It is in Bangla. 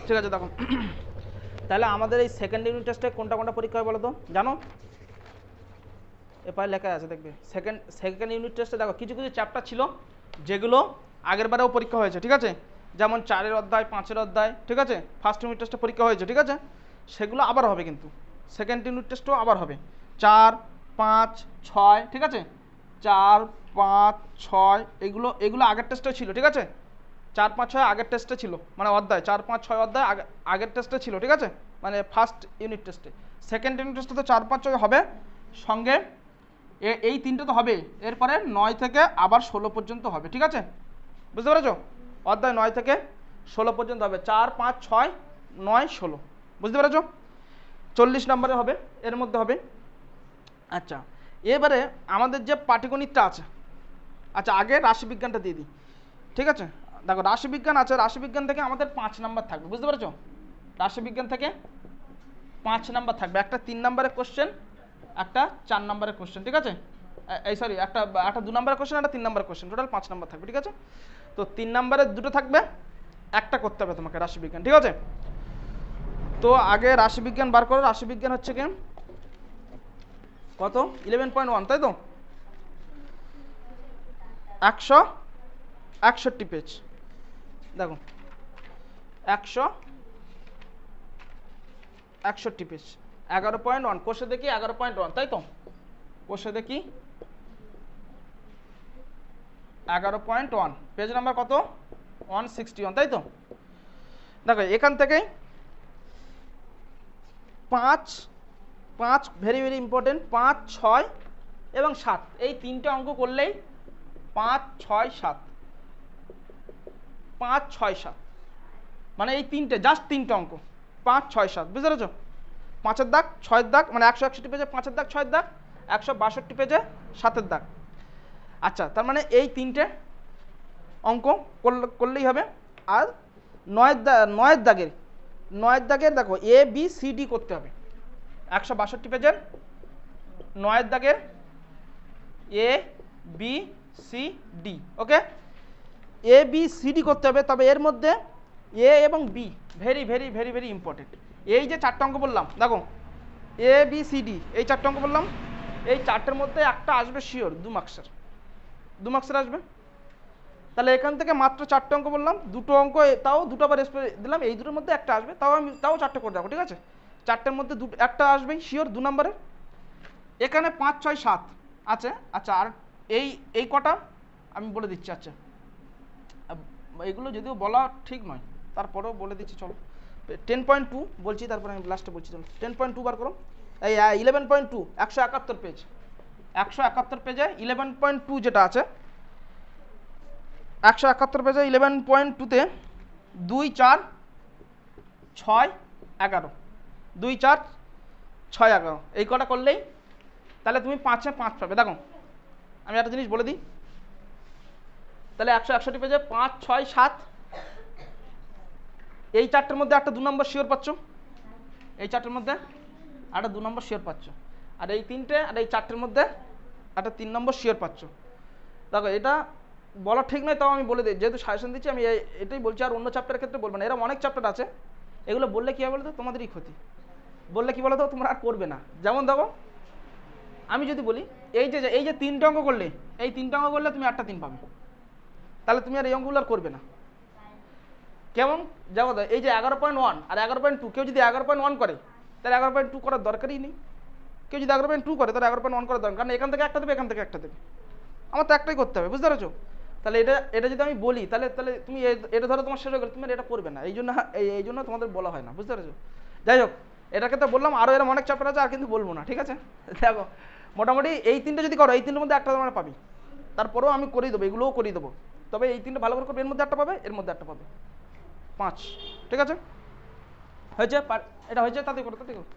ঠিক আছে, দেখো তাহলে আমাদের এই সেকেন্ড ইউনিট টেস্টে কোনটা কোনটা পরীক্ষা হয় বলো তো, জানো? এরপরে লেখা আছে দেখবে। সেকেন্ড ইউনিট টেস্টে দেখো কিছু কিছু চ্যাপ্টার ছিল যেগুলো আগের বারেও পরীক্ষা হয়েছে, ঠিক আছে? যেমন 4-এর অধ্যায়, 5-এর অধ্যায়, ঠিক আছে? ফার্স্ট ইউনিট টেস্টে পরীক্ষা হয়েছে, ঠিক আছে? সেগুলো আবার হবে, কিন্তু সেকেন্ড ইউনিট টেস্টও আবার হবে। 4, 5, 6, ঠিক আছে? 4, 5, 6 এগুলো এগুলো আগের টেস্টে ছিল, ঠিক আছে? 4, 5, 6 আগের টেস্টে ছিল, মানে অধ্যায় 4, 5, 6 অধ্যায় আগের টেস্টে ছিল, ঠিক আছে? মানে ফার্স্ট ইউনিট টেস্টে। সেকেন্ড ইউনিট টেস্টে তো 4, 5, 6 হবে, সঙ্গে এই তিনটে তো হবে, এরপরে 9 থেকে আবার 16 পর্যন্ত হবে, ঠিক আছে? বুঝতে পেরেছো? অধ্যায় 9 থেকে 16 পর্যন্ত হবে। 4, 5, 6, 9, 16, বুঝতে পেরেছো? 40 নম্বরে হবে, এর মধ্যে হবে। আচ্ছা, এবারে আমাদের যে পাটিগণিতটা আছে, আচ্ছা আগে রাশিবিজ্ঞানটা দিয়ে দিই, ঠিক আছে? দেখো রাশিবিজ্ঞান আছে, রাশিবিজ্ঞান থেকে আমাদের 5 নাম্বার থাকবে, বুঝতে পেরেছো? রাশিবিজ্ঞান থেকে 5 নাম্বার থাকবে, একটা 3 নাম্বারের কোশ্চেন, একটা 4 নাম্বারের কোশ্চেন, ঠিক আছে? এই সরি, একটা 2 নাম্বারের কোশ্চেন, একটা 3 নাম্বারের কোশ্চেন, টোটাল 5 নাম্বার থাকবে, ঠিক আছে? তো 3 নাম্বারের 2টো থাকবে, একটা করতে হবে তোমাকে রাশিবিজ্ঞান, ঠিক আছে? তো আগে রাশিবিজ্ঞান বার করো। রাশিবিজ্ঞান হচ্ছে কি কত? 11.1, তাই তো? 161 পেজ, দেখো 161 পেজ, 11.1 কোষে দেখি, 11.1, তাই তো? কোষে দেখি 11.1, পেজ নাম্বার কত? 161, তাই তো? দেখো এখান থেকেই 5 ভেরি ভেরি ইম্পর্টেন্ট, 5, 6 এবং 7 এই তিনটে অঙ্ক করলেই 5, 6, 7, 5, 6, 7, মানে এই তিনটে, জাস্ট তিনটে অঙ্ক, 5, 6, 7, বুঝতে পেরেছো? 5-এর দাগ, 6-এর দাগ, মানে 161 পেজে 5-এর দাগ, 6-এর দাগ, 162 পেজে 7-এর দাগ। আচ্ছা, তার মানে এই তিনটে অঙ্ক করলেই হবে। আর 9-এর দাগের দেখো এ বি সি ডি করতে হবে। 162 পেজের 9-এর দাগের A B C D, okay? A B C D করতে হবে, তবে এর মধ্যে এ এবং be very very very very important. এই যে 4টে অঙ্ক বললাম, দেখো এ বি সি ডি, এই 4টে অঙ্ক বললাম, এই 4টের মধ্যে একটা আসবে শিওর 2 মার্কসের আসবে। তাহলে এখান থেকে মাত্র 4টে অঙ্ক বললাম, 2টো অঙ্ক, তাও 2টো বার দিলাম, এই দুটোর মধ্যে একটা আসবে, তাও 4টে করে দেবো, ঠিক আছে? 4টের মধ্যে একটা আসবেই শিওর 2 নম্বরের। এখানে 5, 6, 7 আছে। আচ্ছা, আর এই কটা আমি বলে দিচ্ছি। আচ্ছা, এগুলো যদিও বলা ঠিক নয়, তারপরেও বলে দিচ্ছি, চলো। 10.2 বলছি, তারপরে আমি লাস্টে বলছি, চলো। 10.2 বার করো। এই 11.2, 171 পেজ, 171 পেজে 11.2 যেটা আছে, 171 পেজে 11.2-তে 2, 4, 6, 11, 2, 4, 6, 11 এই কটা করলেই তাহলে তুমি 5-এ 5 পাবে। দেখো আমি একটা জিনিস বলে দিই, তাহলে 161 পেজে 5, 6, 7 এই 4টের মধ্যে একটা 2 নম্বর শিওর পাচ্ছ, এই 4টের মধ্যে একটা 2 নম্বর শিওর পাচ্ছ, আর এই 3টে আর এই 4টের মধ্যে একটা 3 নম্বর শিওর পাচ্ছ। দেখো এটা বলা ঠিক নয়, তাও আমি বলে দিই, যেহেতু সাজেশন দিচ্ছি আমি এটাই বলছি, আর অন্য চ্যাপ্টারের ক্ষেত্রে বলবো না। এরকম অনেক চ্যাপ্টার আছে, এগুলো বললে কী হবে বলো তো, তোমাদেরই ক্ষতি। বললে কি বলো তো, তোমরা আর করবে না। যেমন দেখো আমি যদি বলি, এই যে 3টে অঙ্ক করলে, এই 3টে অঙ্ক করলে তুমি 8টা 3 পাবে, তাহলে তুমি আর এই অঙ্কগুলো আর করবে না। কেমন? যাবো, এই যে 11.1 আর 11.2, কেউ যদি 11.1 করে তাহলে 11.2 করার দরকারই নেই। কেউ যদি 11.2 করে তাহলে 11.1 করার দরকার, কারণ এখান থেকে একটা দেবে, এখান থেকে একটা দেবে, আমার তো একটাই করতে হবে, বুঝতে পেরেছো? তাহলে এটা যদি আমি বলি, তাহলে তুমি এটা ধরো তোমার শেষ হয়ে গেলে, তুমি এটা করবে না, এই জন্য তোমাদের বলা হয় না, বুঝতে পেরেছো? যাই হোক, এটাকে তো বললাম, আরও এরকম অনেক চ্যাপ্টার আছে, আর কিন্তু বলবো না, ঠিক আছে? দেখো মোটামুটি এই 3টে যদি করো, এই 3টের মধ্যে একটা তোমার পাবি, তারপরেও আমি করিয়ে দেবো, এগুলোও করিয়ে দেবো, তবে এই 3টে ভালো করে করবে, এর মধ্যে একটা পাবে, এর মধ্যে একটা পাবে, 5, ঠিক আছে? হয়েছে? এটা হয়েছে, তাতে করো, তাতে করো।